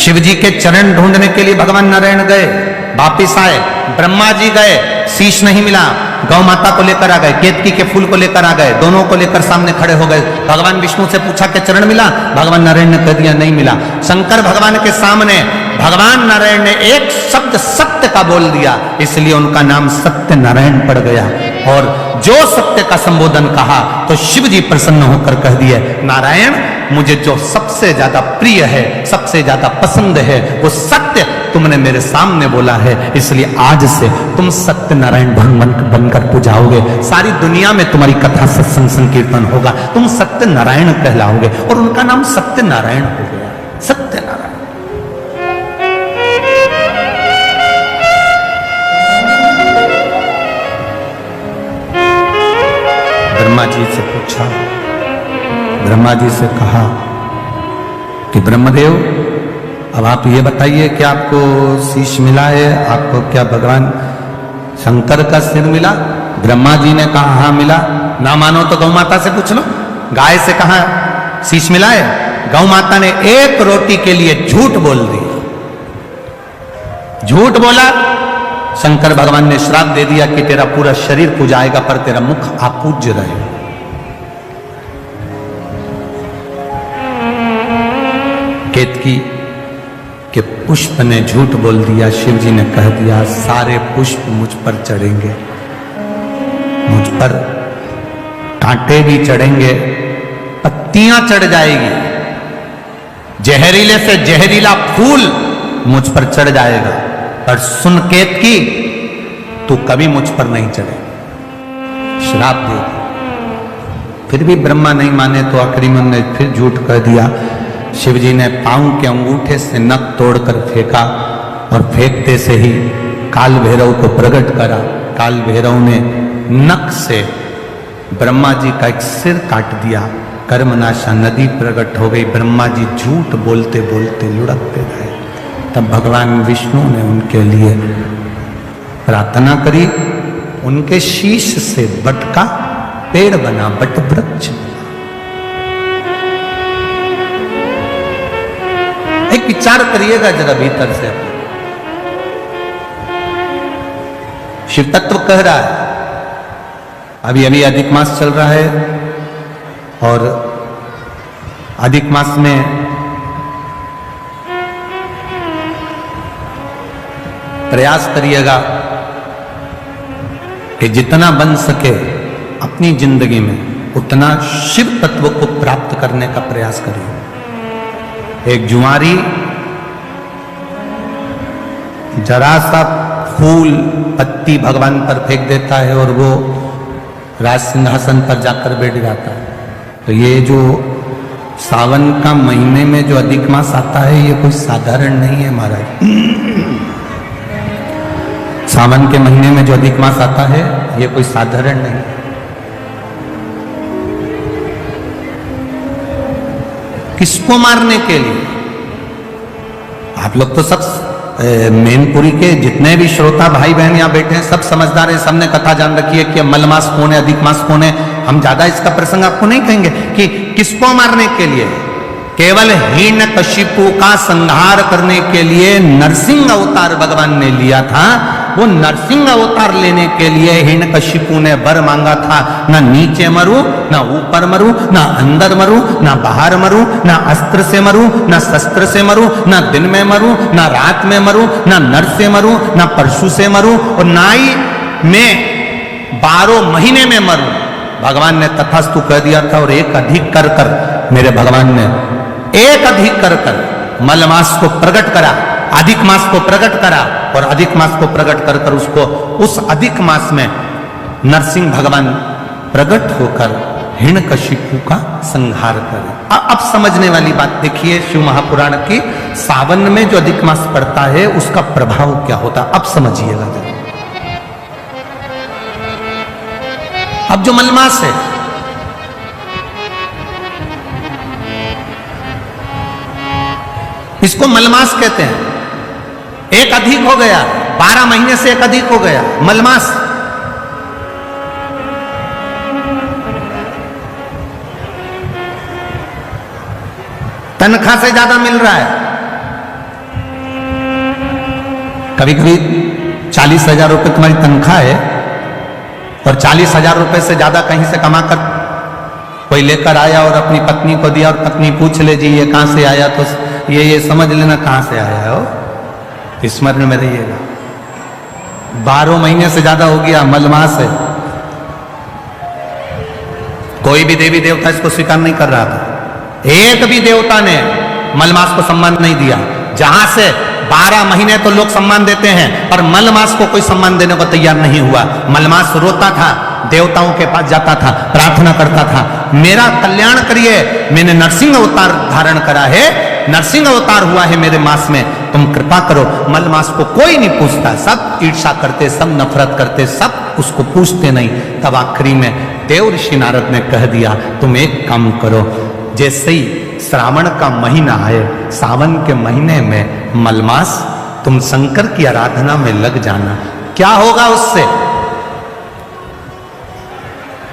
शिव जी के चरण ढूंढने के लिए भगवान नारायण गए, वापिस आए, ब्रह्मा जी गए, शीश नहीं मिला, गौ माता को लेकर आ गए, केतकी के फूल को लेकर आ गए, दोनों को लेकर सामने खड़े हो गए। भगवान विष्णु से पूछा कि चरण मिला? भगवान नारायण ने कह दिया नहीं मिला। शंकर भगवान के सामने भगवान नारायण ने एक शब्द सत्य का बोल दिया, इसलिए उनका नाम सत्य नारायण पड़ गया। और जो सत्य का संबोधन कहा तो शिव जी प्रसन्न होकर कह दिए, नारायण मुझे जो सबसे ज्यादा प्रिय है, सबसे ज्यादा पसंद है, वो सत्य तुमने मेरे सामने बोला है, इसलिए आज से तुम सत्य नारायण बनकर पूजाओगे। सारी दुनिया में तुम्हारी कथा सत्संग संकीर्तन होगा, तुम सत्य नारायण कहलाओगे। और उनका नाम सत्य नारायण हो गया, सत्य नारायण। ब्रह्मा जी से पूछा, ब्रह्मा जी से कहा कि ब्रह्मदेव अब आप ये बताइए कि आपको शीश मिला है, आपको क्या भगवान शंकर का सिर मिला? ब्रह्मा जी ने कहा हाँ मिला। ना मानो तो गौ माता से पूछ लो, गाय से कहा शीश मिला है? गौ माता ने एक रोटी के लिए झूठ बोल दिया, झूठ बोला। शंकर भगवान ने श्राप दे दिया कि तेरा पूरा शरीर पूजाएगा पर तेरा मुख अपूज्य रहेगा। केतकी के पुष्प ने झूठ बोल दिया, शिव जी ने कह दिया सारे पुष्प मुझ पर चढ़ेंगे, मुझ पर कांटे भी चढ़ेंगे, पत्तियां चढ़ जाएगी, जहरीले से जहरीला फूल मुझ पर चढ़ जाएगा, पर सुन केतकी तू कभी मुझ पर नहीं चढ़े। श्राप दे दिया। फिर भी ब्रह्मा नहीं माने तो अकरीमन ने फिर झूठ कह दिया। शिव जी ने पांव के अंगूठे से नख तोड़कर फेंका और फेंकते से ही काल भैरव को प्रकट करा। काल भैरव ने नख से ब्रह्मा जी का एक सिर काट दिया। कर्मनाशा नदी प्रकट हो गई। ब्रह्मा जी झूठ बोलते बोलते लुढ़कते रहे। तब भगवान विष्णु ने उनके लिए प्रार्थना करी, उनके शीश से बट का पेड़ बना, बट वृक्ष। एक विचार करिएगा जरा भीतर से। शिव तत्व कह रहा है, अभी अभी अधिक मास चल रहा है और अधिक मास में प्रयास करिएगा कि जितना बन सके अपनी जिंदगी में उतना शिव तत्व को प्राप्त करने का प्रयास करिए। एक जुआरी जरा सा फूल पत्ती भगवान पर फेंक देता है और वो राज सिंहासन पर जाकर बैठ जाता है। तो ये जो सावन का महीने में जो अधिक मास आता है, ये कोई साधारण नहीं है महाराज। सावन के महीने में जो अधिक मास आता है, ये कोई साधारण नहीं। किसको मारने के लिए? आप लोग तो सब मैनपुरी के जितने भी श्रोता भाई बहन यहाँ बैठे हैं सब समझदार हैं, सबने कथा जान रखी है कि मल मास कौन है, अधिक मास कौन है। हम ज्यादा इसका प्रसंग आपको नहीं कहेंगे कि किसको मारने के लिए। केवल हिरण्यकशिपु का संहार करने के लिए नरसिंह अवतार भगवान ने लिया था। वो नरसिंह अवतार लेने के लिए हिरण्यकशिपु ने वर मांगा था, ना नीचे मरू, ना ऊपर मरू, ना अंदर मरू, ना बाहर मरू, ना अस्त्र से मरू, ना शस्त्र से मरू, ना दिन में मरू, ना रात में मरू, ना नर से मरू, ना परशु से मरू, और ना ही मैं 12 महीने में मरू। भगवान ने तथास्तु कह दिया था। और एक अधिक कर कर मेरे भगवान ने एक अधिक कर कर मलमास को प्रकट करा, अधिक मास को प्रकट करा, और अधिक मास को प्रकट कर कर उसको उस अधिक मास में नरसिंह भगवान प्रकट होकर हिरण्यकशिपु का संहार करे। अब समझने वाली बात देखिए शिव महापुराण की, सावन में जो अधिक मास पड़ता है उसका प्रभाव क्या होता, अब समझिएगा जरा। अब जो मलमास है, इसको मलमास कहते हैं। एक अधिक हो गया, 12 महीने से एक अधिक हो गया, मलमास। तनख्वाह से ज्यादा मिल रहा है, कभी कभी 40,000 रुपये तुम्हारी तनख्वाह है और 40,000 रुपये से ज्यादा कहीं से कमा कर कोई लेकर आया और अपनी पत्नी को दिया और पत्नी पूछ ले जी ये कहां से आया, तो ये समझ लेना कहां से आया हो, स्मरण में रहिएगा। 12 महीने से ज्यादा हो गया, मलमास है। कोई भी देवी देवता इसको स्वीकार नहीं कर रहा था। एक भी देवता ने मलमास को सम्मान नहीं दिया। जहां से 12 महीने तो लोग सम्मान देते हैं, पर मलमास को कोई सम्मान देने को तैयार नहीं हुआ। मलमास रोता था, देवताओं के पास जाता था, प्रार्थना करता था, मेरा कल्याण करिए, मैंने नरसिंह अवतार धारण करा है, नरसिंह अवतार हुआ है मेरे मास में, तुम कृपा करो। मलमास को कोई नहीं पूछता, सब ईर्ष्या करते, सब नफरत करते, सब उसको पूछते नहीं। तब आखिरी में देव ऋषि नारद ने कह दिया तुम एक काम करो, जैसे ही श्रावण का महीना आए, सावन के महीने में मलमास तुम शंकर की आराधना में लग जाना। क्या होगा उससे?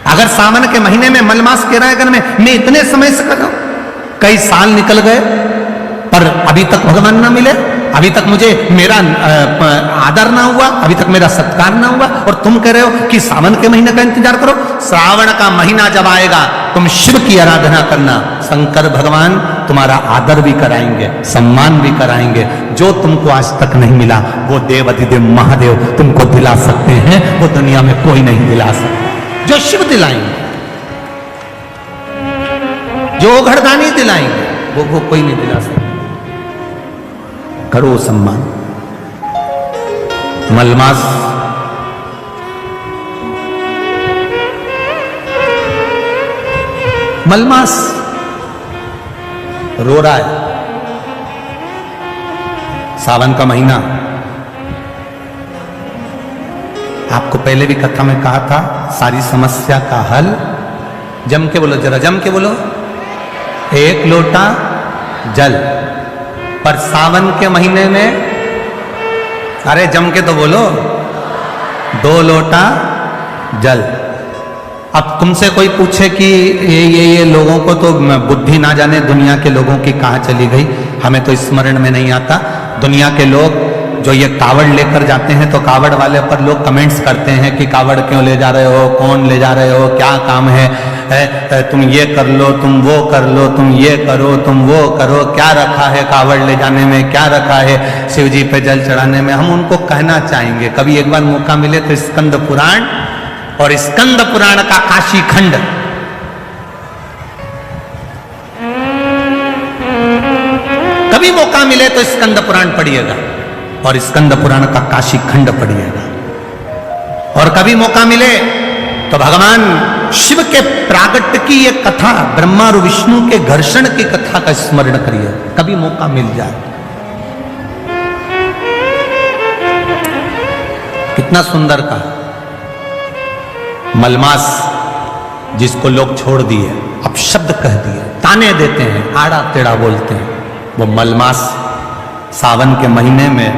अगर सावन के महीने में मलमास के रायगन में मैं इतने समय से कर रहा हूं, कई साल निकल गए पर अभी तक भगवान ना मिले, अभी तक मुझे मेरा आदर ना हुआ, अभी तक मेरा सत्कार ना हुआ, और तुम कह रहे हो कि सावन के महीने का इंतजार करो। श्रावण का महीना जब आएगा तुम शिव की आराधना करना, शंकर भगवान तुम्हारा आदर भी कराएंगे, सम्मान भी कराएंगे। जो तुमको आज तक नहीं मिला वो देव अधिदेव महादेव तुमको दिला सकते हैं, वो दुनिया में कोई नहीं दिला सकता। जो शिव दिलाएंगे, जो घरदानी दिलाएंगे, वो कोई नहीं दिला सकता। करो सम्मान। मलमास रो रहा है। सावन का महीना, आपको पहले भी कथा में कहा था, सारी समस्या का हल, जम के बोलो, जरा जम के बोलो, एक लोटा जल। पर सावन के महीने में, अरे जम के तो बोलो, 2 लोटा जल। अब तुमसे कोई पूछे कि ये लोगों को तो बुद्धि ना जाने दुनिया के लोगों की कहाँ चली गई, हमें तो स्मरण में नहीं आता। दुनिया के लोग जो ये कावड़ लेकर जाते हैं तो कावड़ वाले पर लोग कमेंट्स करते हैं कि कावड़ क्यों ले जा रहे हो, कौन ले जा रहे हो, क्या काम है, तुम ये कर लो, तुम वो कर लो, तुम ये करो, तुम वो करो, क्या रखा है कावड़ ले जाने में, क्या रखा है शिव जी पे जल चढ़ाने में। हम उनको कहना चाहेंगे, कभी एक बार मौका मिले तो स्कंद पुराण और स्कंद पुराण का काशी खंड, कभी मौका मिले तो स्कंद पुराण पढ़िएगा और स्कंद पुराण का काशी खंड पढ़िएगा। और कभी मौका मिले तो भगवान शिव के प्रागट्य की ये कथा, ब्रह्मा और विष्णु के घर्षण की कथा का स्मरण करिए, कभी मौका मिल जाए। कितना सुंदर का मलमास, जिसको लोग छोड़ दिए, अब शब्द कह दिए, ताने देते हैं, आड़ा टेढ़ा बोलते हैं, वो मलमास सावन के महीने में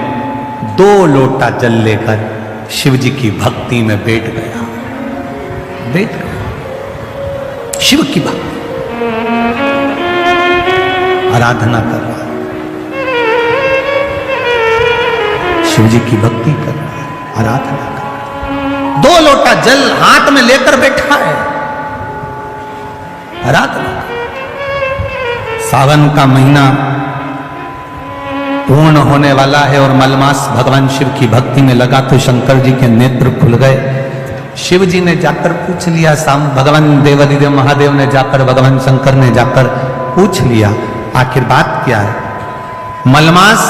2 लोटा जल लेकर शिव जी की भक्ति में बैठ गया, शिव की भक्ति, आराधना कर रहा है, शिव जी की भक्ति कर रहा है, आराधना कर रहा है। 2 लोटा जल हाथ में लेकर बैठा है, आराधना। सावन का महीना पूर्ण होने वाला है और मलमास भगवान शिव की भक्ति में लगा तो शंकर जी के नेत्र खुल गए। शिव जी ने जाकर पूछ लिया, भगवान देवाधिदेव महादेव ने जाकर, भगवान शंकर ने जाकर पूछ लिया, आखिर बात क्या है। मलमास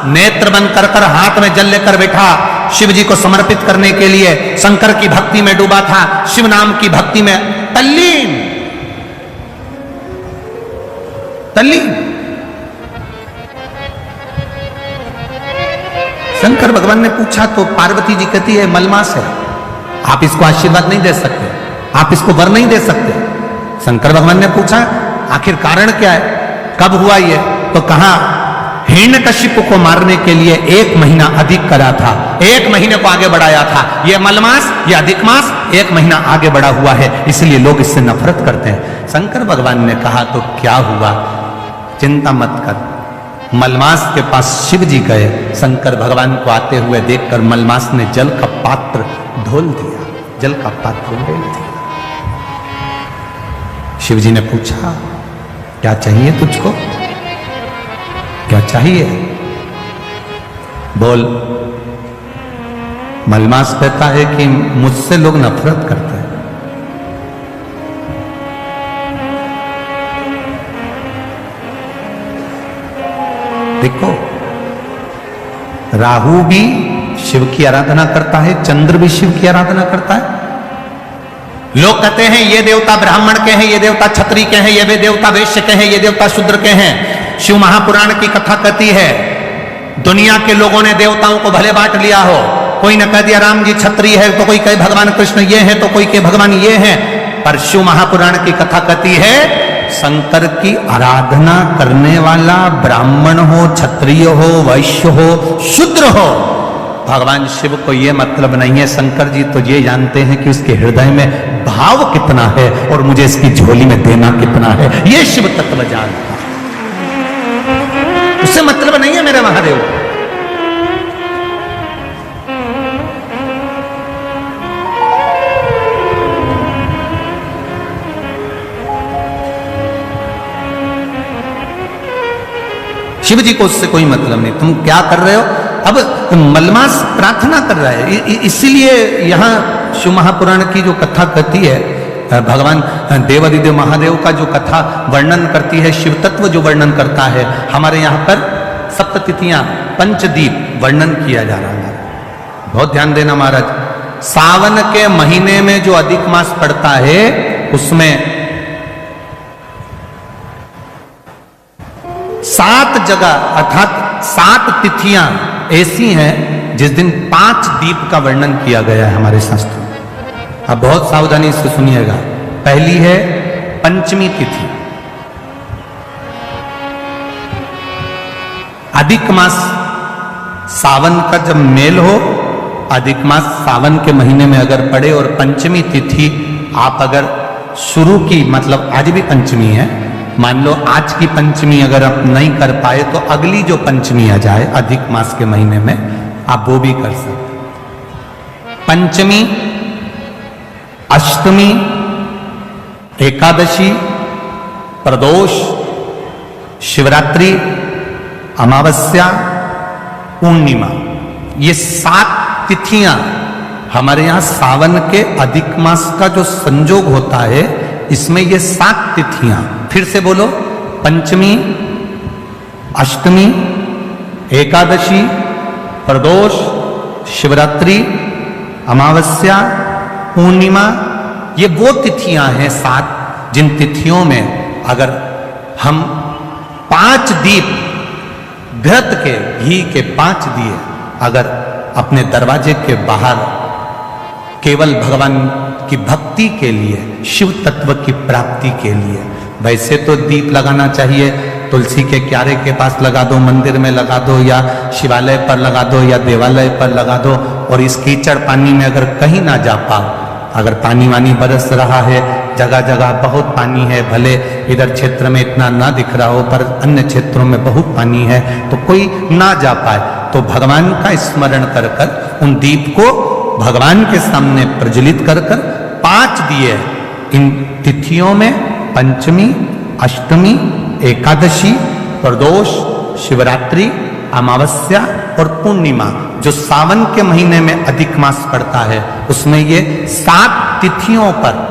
नेत्र बंद कर हाथ में जल लेकर बैठा, शिव जी को समर्पित करने के लिए शंकर की भक्ति में डूबा था, शिव नाम की भक्ति में तल्लीन। शंकर भगवान ने पूछा तो पार्वती जी कहती है मलमास है, आप इसको आशीर्वाद नहीं दे सकते, आप इसको वर नहीं दे सकते। शंकर भगवान ने पूछा आखिर कारण क्या है, कब हुआ ये, तो कहा हिरण्यकशिपु को मारने के लिए 1 महीना अधिक करा था, 1 महीने को आगे बढ़ाया था। ये मलमास, ये अधिक मास 1 महीना आगे बढ़ा हुआ है, इसलिए लोग इससे नफरत करते हैं। शंकर भगवान ने कहा तो क्या हुआ, चिंता मत कर, मलमास के पास शिव जी गए, शंकर भगवान को आते हुए देखकर मलमास ने जल का पात्र ढोल दिया, जल का पात्र ले दिया। शिव जी ने पूछा, क्या चाहिए तुझको, क्या चाहिए, बोल। मलमास कहता है कि मुझसे लोग नफरत करते हैं। देखो, राहु भी शिव की आराधना करता है, चंद्र भी शिव की आराधना करता है। लोग कहते हैं ये देवता ब्राह्मण के हैं, ये देवता क्षत्रिय के हैं, ये देवता वैश्य के हैं, ये देवता शूद्र के हैं। शिव महापुराण की कथा कहती है, दुनिया के लोगों ने देवताओं को भले बांट लिया हो, कोई ने कह दिया राम जी क्षत्रिय है, तो कोई कहे भगवान कृष्ण ये है, तो कोई कहे भगवान ये है। पर शिव महापुराण की कथा कहती है, शंकर की आराधना करने वाला ब्राह्मण हो, क्षत्रिय हो, वैश्य हो, शूद्र हो, भगवान शिव को यह मतलब नहीं है। शंकर जी तो ये जानते हैं कि उसके हृदय में भाव कितना है और मुझे इसकी झोली में देना कितना है। ये शिव तत्व जानता है, उससे मतलब नहीं है मेरे महादेव। शिव जी को उससे कोई मतलब नहीं। तुम क्या कर रहे हो? अब मलमास प्रार्थना कर रहा है, इसीलिए यहां शिव महापुराण की जो कथा कहती है, भगवान देवादिदेव महादेव का जो कथा वर्णन करती है, शिव तत्व जो वर्णन करता है, हमारे यहाँ पर सप्ततिथियां, पंचदीप वर्णन किया जा रहा है। बहुत ध्यान देना महाराज, सावन के महीने में जो अधिक मास पड़ता है उसमें 7 जगह अर्थात 7 तिथियां ऐसी हैं जिस दिन 5 दीप का वर्णन किया गया है हमारे शास्त्रों में। अब बहुत सावधानी से सुनिएगा। पहली है पंचमी तिथि, अधिक मास सावन का जब मेल हो, अधिक मास सावन के महीने में अगर पड़े और पंचमी तिथि आप अगर शुरू की, मतलब आज भी पंचमी है, मान लो आज की पंचमी अगर आप नहीं कर पाए तो अगली जो पंचमी आ जाए अधिक मास के महीने में, आप वो भी कर सकते। पंचमी, अष्टमी, एकादशी, प्रदोष, शिवरात्रि, अमावस्या, पूर्णिमा, ये 7 तिथियां हमारे यहां सावन के अधिक मास का जो संजोग होता है, इसमें ये 7 तिथियां, फिर से बोलो, पंचमी, अष्टमी, एकादशी, प्रदोष, शिवरात्रि, अमावस्या, पूर्णिमा, ये वो तिथियां हैं 7 जिन तिथियों में अगर हम 5 दीप घृत के, घी के 5 दिए अगर अपने दरवाजे के बाहर केवल भगवान की भक्ति के लिए, शिव तत्व की प्राप्ति के लिए, वैसे तो दीप लगाना चाहिए, तुलसी के क्यारे के पास लगा दो, मंदिर में लगा दो, या शिवालय पर लगा दो, या देवालय पर लगा दो। और इस कीचड़ पानी में अगर कहीं ना जा पाओ, अगर पानी वानी बरस रहा है, जगह जगह बहुत पानी है, भले इधर क्षेत्र में इतना ना दिख रहा हो पर अन्य क्षेत्रों में बहुत पानी है, तो कोई ना जा पाए तो भगवान का स्मरण कर कर उन दीप को भगवान के सामने प्रज्वलित कर कर 5 दिए इन तिथियों में, पंचमी, अष्टमी, एकादशी, प्रदोष, शिवरात्रि, अमावस्या और पूर्णिमा, जो सावन के महीने में अधिक मास पड़ता है, उसमें ये 7 तिथियों पर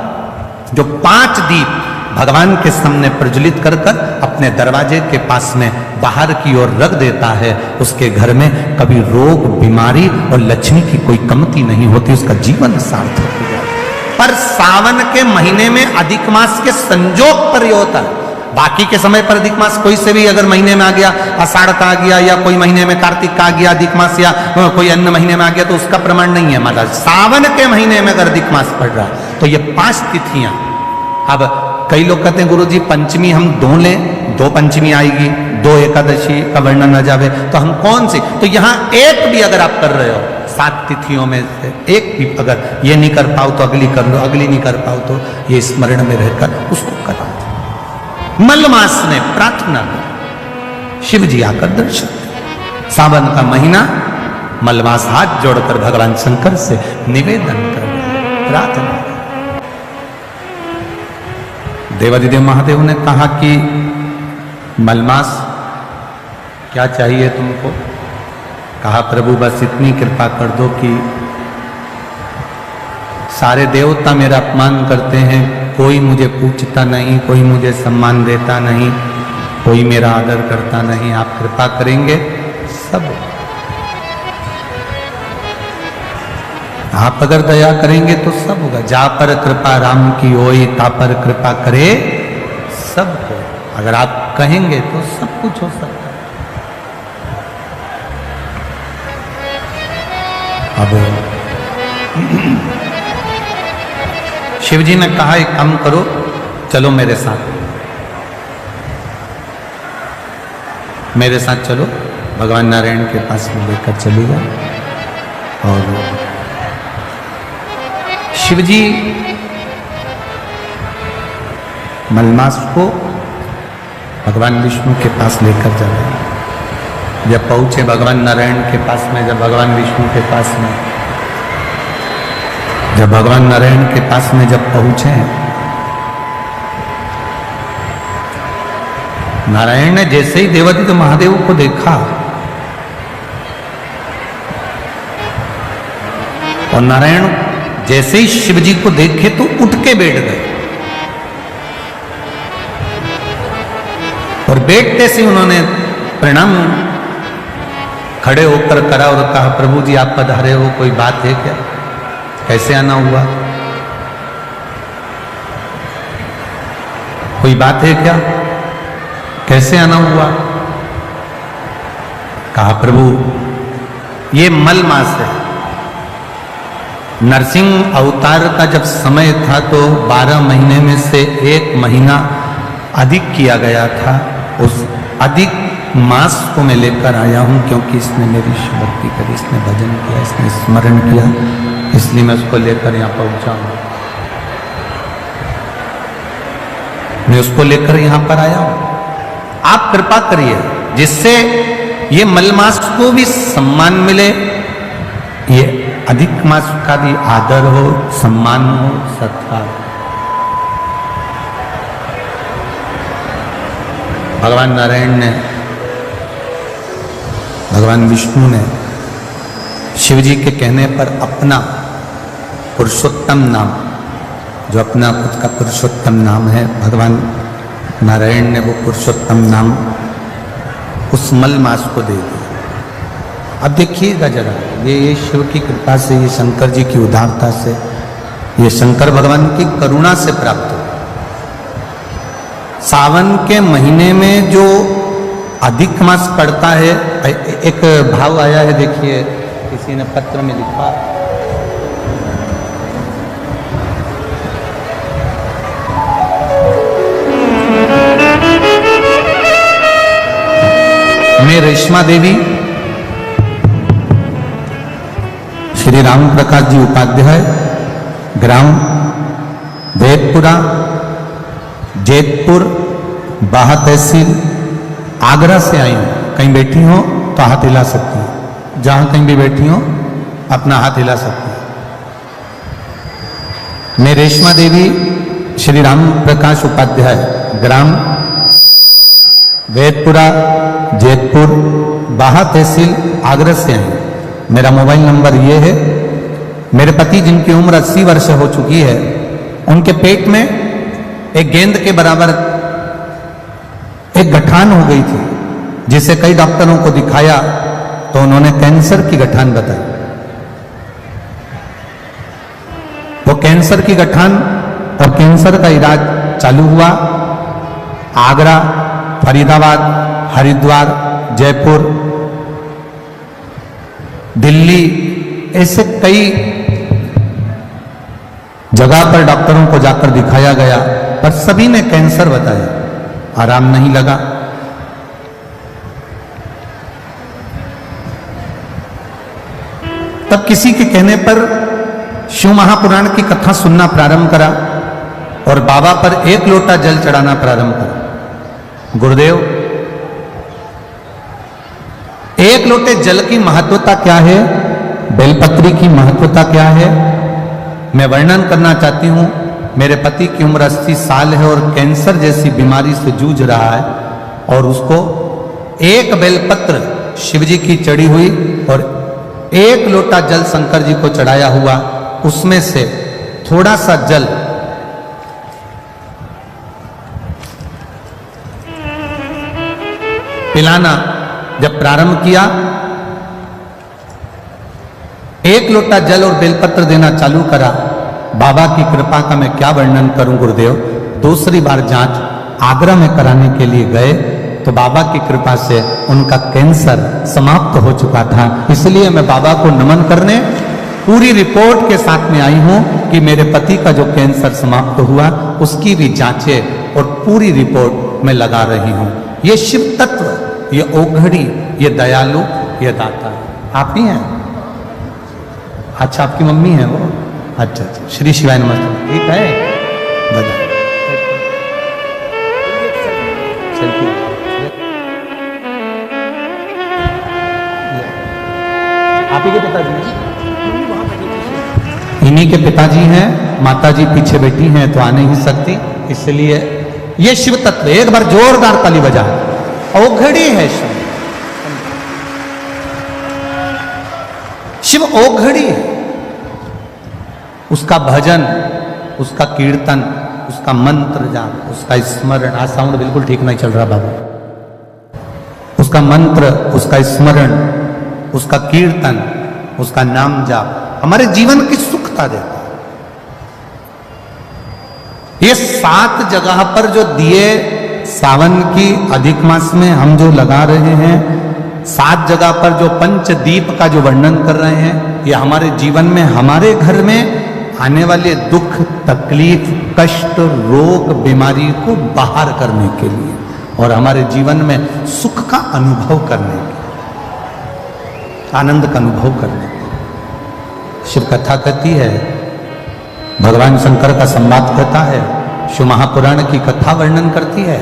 जो 5 दीप भगवान के सामने प्रज्वलित कर कर अपने दरवाजे के पास में बाहर की ओर रख देता है, उसके घर में कभी रोग, बीमारी और लक्ष्मी की कोई कमती नहीं होती, उसका जीवन सार्थक हो जाता है। पर सावन के महीने में अधिक मास के संजोग पर यह होता है। बाकी के समय पर अधिक मास कोई से भी अगर महीने में आ गया, आषाढ़ का आ गया, या कोई महीने में कार्तिक का आ गया अधिक मास, या कोई अन्य महीने में आ गया, तो उसका प्रमाण नहीं है। मतलब सावन के महीने में अगर अधिक मास पड़ रहा तो ये 5 तिथियां। अब कई लोग कहते हैं गुरुजी पंचमी हम 2 लें, 2 पंचमी आएगी, 2 एकादशी का वर्णन न जावे, तो हम कौन सी? तो यहां एक भी अगर आप कर रहे हो 7 तिथियों में से एक भी अगर ये नहीं कर पाओ तो अगली कर लो, अगली नहीं कर पाओ तो ये स्मरण में रहकर उसको करा। मलमास ने प्रार्थना की, शिव जी आकर दर्शन दें। सावन का महीना, मलमास हाथ जोड़कर भगवान शंकर से निवेदन कर प्रार्थना। देवादिदेव महादेव ने कहा कि मलमास क्या चाहिए तुमको? कहा प्रभु बस इतनी कृपा कर दो कि सारे देवता मेरा अपमान करते हैं, कोई मुझे पूछता नहीं, कोई मुझे सम्मान देता नहीं, कोई मेरा आदर करता नहीं, आप कृपा करेंगे सब। आप अगर दया करेंगे तो सब होगा। जा पर कृपा राम की होई, ता पर कृपा करे सब को। अगर आप कहेंगे तो सब कुछ हो सकता है। अब शिव जी ने कहा एक काम करो, चलो मेरे साथ चलो। भगवान नारायण के पास में लेकर चलेगा। और शिव जी मलमास को भगवान विष्णु के पास लेकर जा रहे हैं। जब पहुंचे भगवान नारायण के पास में, जब भगवान विष्णु के पास में, जब भगवान नारायण के पास में जब पहुंचे, नारायण ने जैसे ही देवादिदेव महादेव को देखा और नारायण जैसे ही शिव जी को देखे तो उठ के बैठ गए। और बैठते से उन्होंने प्रणाम खड़े होकर करा और कहा प्रभु जी आप पधारे हो, कोई बात है क्या? कैसे आना हुआ? कोई बात है क्या? कैसे आना हुआ? कहा प्रभु ये मल मास है। नरसिंह अवतार का जब समय था तो 12 महीने में से 1 महीना अधिक किया गया था। उस अधिक मास को मैं लेकर आया हूं क्योंकि इसने मेरी भक्ति करी, इसने भजन किया, इसने स्मरण किया, इसलिए मैं उसको लेकर यहां पहुंचा हूं। मैं उसको लेकर यहां पर आया हूं। आप कृपा करिए जिससे ये मलमास को भी सम्मान मिले, ये अधिक मास का भी आदर हो, सम्मान हो, सत्कार। भगवान नारायण ने, भगवान विष्णु ने शिव जी के कहने पर अपना पुरुषोत्तम नाम, जो अपना खुद का पुरुषोत्तम नाम है, भगवान नारायण ने वो पुरुषोत्तम नाम उस मलमास को दे दिया। अब देखिएगा जरा, ये शिव की कृपा से, ये शंकर जी की उदारता से, ये शंकर भगवान की करुणा से प्राप्त हो। सावन के महीने में जो अधिक मास पड़ता है, एक भाव आया है, देखिए किसी ने पत्र में लिखा, मैं रेशमा देवी श्री राम प्रकाश जी उपाध्याय, ग्राम वेदपुरा, जैतपुर, बाहा तहसील, आगरा से आई हूं। कहीं बैठी हो तो हाथ हिला सकती है, जहां कहीं भी बैठी हो अपना हाथ हिला सकती है। मैं रेशमा देवी श्री राम प्रकाश उपाध्याय, ग्राम वेदपुरा, जैतपुर, बाहा तहसील, आगरा से आई। मेरा मोबाइल नंबर ये है। मेरे पति जिनकी उम्र 80 वर्ष हो चुकी है, उनके पेट में एक गेंद के बराबर एक गठान हो गई थी, जिसे कई डॉक्टरों को दिखाया तो उन्होंने कैंसर की गठान बताई। वो कैंसर की गठान और कैंसर का इलाज चालू हुआ। आगरा, फरीदाबाद, हरिद्वार, जयपुर, दिल्ली, ऐसे कई जगह पर डॉक्टरों को जाकर दिखाया गया, पर सभी ने कैंसर बताया, आराम नहीं लगा। तब किसी के कहने पर शिव महापुराण की कथा सुनना प्रारंभ करा और बाबा पर 1 लोटा जल चढ़ाना प्रारंभ करा। गुरुदेव एक लोटे जल की महत्वता क्या है, बेलपत्री की महत्वता क्या है, मैं वर्णन करना चाहती हूं। मेरे पति की उम्र 80 साल है और कैंसर जैसी बीमारी से जूझ रहा है, और उसको एक बेलपत्र शिव जी की चढ़ी हुई और एक लोटा जल शंकर जी को चढ़ाया हुआ, उसमें से थोड़ा सा जल पिलाना जब प्रारंभ किया, एक लोटा जल और बेलपत्र देना चालू करा, बाबा की कृपा का मैं क्या वर्णन करूं गुरुदेव। दूसरी बार जांच आगरा में कराने के लिए गए तो बाबा की कृपा से उनका कैंसर समाप्त हो चुका था। इसलिए मैं बाबा को नमन करने पूरी रिपोर्ट के साथ में आई हूं कि मेरे पति का जो कैंसर समाप्त हुआ उसकी भी जांचें और पूरी रिपोर्ट मैं लगा रही हूं। ये शिव तत्व, ये ओघड़ी, ये दयालु, ये दाता आप ही हैं। अच्छा, आपकी मम्मी है वो? अच्छा अच्छा, श्री शिवाय नमस्ते। ठीक है, बधाई। आप ही के पिताजी हैं? इन्हीं के पिताजी हैं, माताजी पीछे बैठी हैं तो आ नहीं सकती, इसलिए ये शिव तत्व। एक बार जोरदार ताली बजा। ओघड़ी है शिव, शिव ओघड़ी है। उसका भजन, उसका कीर्तन, उसका मंत्र जाप, उसका स्मरण। आज साउंड बिल्कुल ठीक नहीं चल रहा बाबू। उसका मंत्र, उसका स्मरण, उसका कीर्तन, उसका नाम जाप हमारे जीवन की सुखता देता है। ये 7 जगह पर जो दिए सावन की अधिक मास में हम जो लगा रहे हैं, 7 जगह पर जो पंचदीप का जो वर्णन कर रहे हैं, ये हमारे जीवन में, हमारे घर में आने वाले दुख, तकलीफ, कष्ट, रोग, बीमारी को बाहर करने के लिए और हमारे जीवन में सुख का अनुभव करने के लिए, आनंद का अनुभव करने के लिए। शिव कथा कहती है, भगवान शंकर का संवाद कहता है, शिव महापुराण की कथा वर्णन करती है।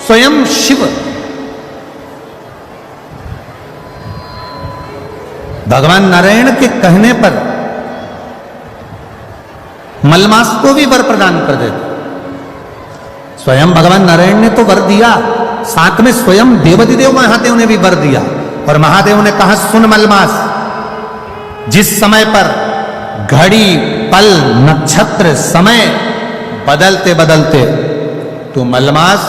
स्वयं शिव भगवान नारायण के कहने पर मलमास को भी वर प्रदान कर देते। स्वयं भगवान नारायण ने तो वर दिया, साथ में स्वयं देवाधिदेव महादेव ने भी वर दिया। और महादेव ने कहा, सुन मलमास, जिस समय पर घड़ी, पल, नक्षत्र, समय बदलते बदलते तो मलमास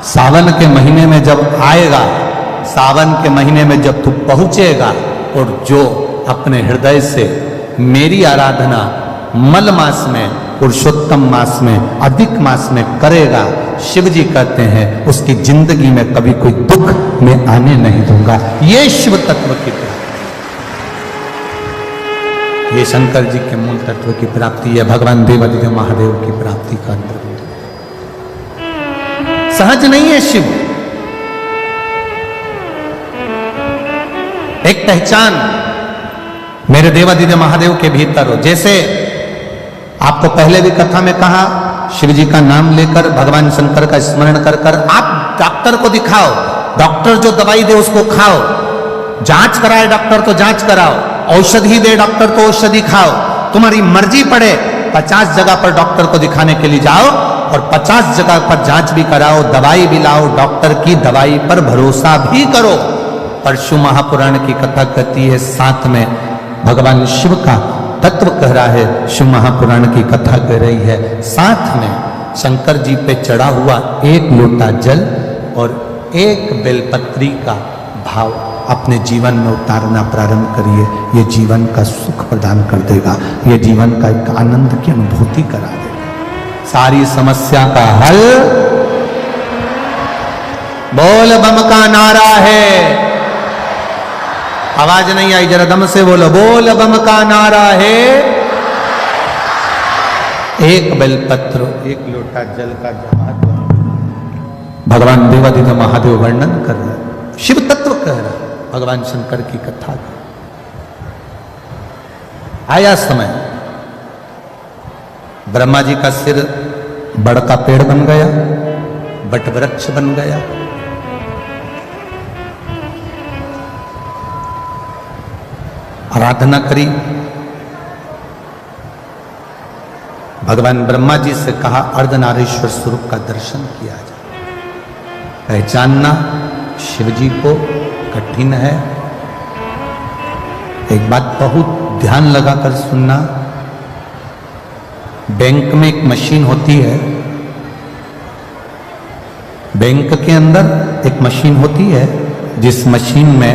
सावन के महीने में जब आएगा, सावन के महीने में जब तू पहुंचेगा और जो अपने हृदय से मेरी आराधना मल मास में, पुरुषोत्तम मास में, अधिक मास में करेगा, शिव जी कहते हैं उसकी जिंदगी में कभी कोई दुख मैं आने नहीं दूंगा। ये शिव तत्व की प्राप्ति, ये शंकर जी के मूल तत्व की प्राप्ति है, भगवान देवाधिदेव महादेव की प्राप्ति का अंतर्गत। सहज नहीं है शिव, एक पहचान मेरे देवाधिदेव महादेव के भीतर हो। जैसे आपको पहले भी कथा में कहा, शिव जी का नाम लेकर, भगवान शंकर का स्मरण कर कर आप डॉक्टर को दिखाओ, डॉक्टर जो दवाई दे उसको खाओ, जांच कराए डॉक्टर तो जांच कराओ, औषधि दे डॉक्टर तो औषधि खाओ। तुम्हारी मर्जी पड़े 50 जगह पर डॉक्टर को दिखाने के लिए जाओ और 50 जगह पर जांच भी कराओ, दवाई भी लाओ, डॉक्टर की दवाई पर भरोसा भी करो। पर शिव महापुराण की कथा कहती है, साथ में भगवान शिव का तत्व कह रहा है, शिव महापुराण की कथा कह रही है, साथ में शंकर जी पे चढ़ा हुआ एक लोटा जल और एक बेलपत्री का भाव अपने जीवन में उतारना प्रारंभ करिए। ये जीवन का सुख प्रदान कर देगा, ये जीवन का एक आनंद की अनुभूति करा देगा, सारी समस्या का हल बोल बम का नारा है। आवाज नहीं आई, जरा दम से बोलो, बोल बम का नारा है। एक बेलपत्र, एक लोटा जल का महत्व भगवान देवाधिदेव महादेव वर्णन कर रहे, शिव तत्व कह रहा, भगवान शंकर की कथा का आया समय, ब्रह्मा जी का सिर बड़ का पेड़ बन गया, बट वृक्ष बन गया, आराधना करी। भगवान ब्रह्मा जी से कहा अर्धनारीश्वर स्वरूप का दर्शन किया जाए। पहचानना शिव जी को कठिन है। एक बात बहुत ध्यान लगाकर सुनना, बैंक में एक मशीन होती है, बैंक के अंदर एक मशीन होती है जिस मशीन में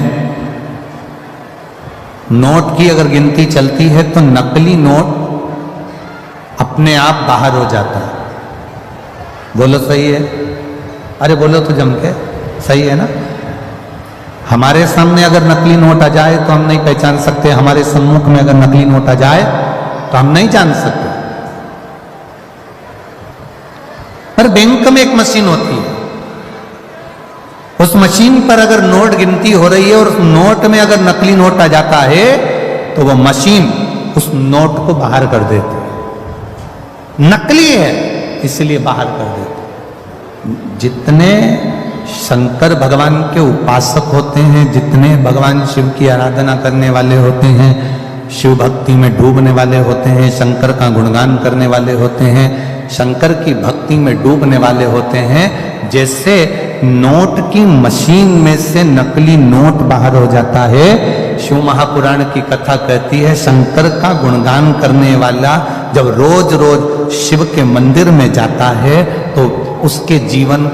नोट की अगर गिनती चलती है तो नकली नोट अपने आप बाहर हो जाता है। बोलो सही है? अरे बोलो तो जम के, सही है ना? हमारे सामने अगर नकली नोट आ जाए तो हम नहीं पहचान सकते, हमारे सम्मुख में अगर नकली नोट आ जाए तो हम नहीं जान सकते। पर बैंक में एक मशीन होती है, उस मशीन पर अगर नोट गिनती हो रही है और उस नोट में अगर नकली नोट आ जाता है तो वो मशीन उस नोट को बाहर कर देती है। नकली है इसलिए बाहर कर देती। जितने शंकर भगवान के उपासक होते हैं, जितने भगवान शिव की आराधना करने वाले होते हैं, शिव भक्ति में डूबने वाले होते हैं, शंकर का गुणगान करने वाले होते हैं, शंकर की भक्ति में डूबने वाले होते हैं, जैसे नोट की मशीन में से नकली नोट बाहर हो जाता है। शिव महापुराण की कथा कहती है शंकर का गुणगान करने वाला जब रोज रोज शिव के मंदिर में जाता है तो उसके जीवन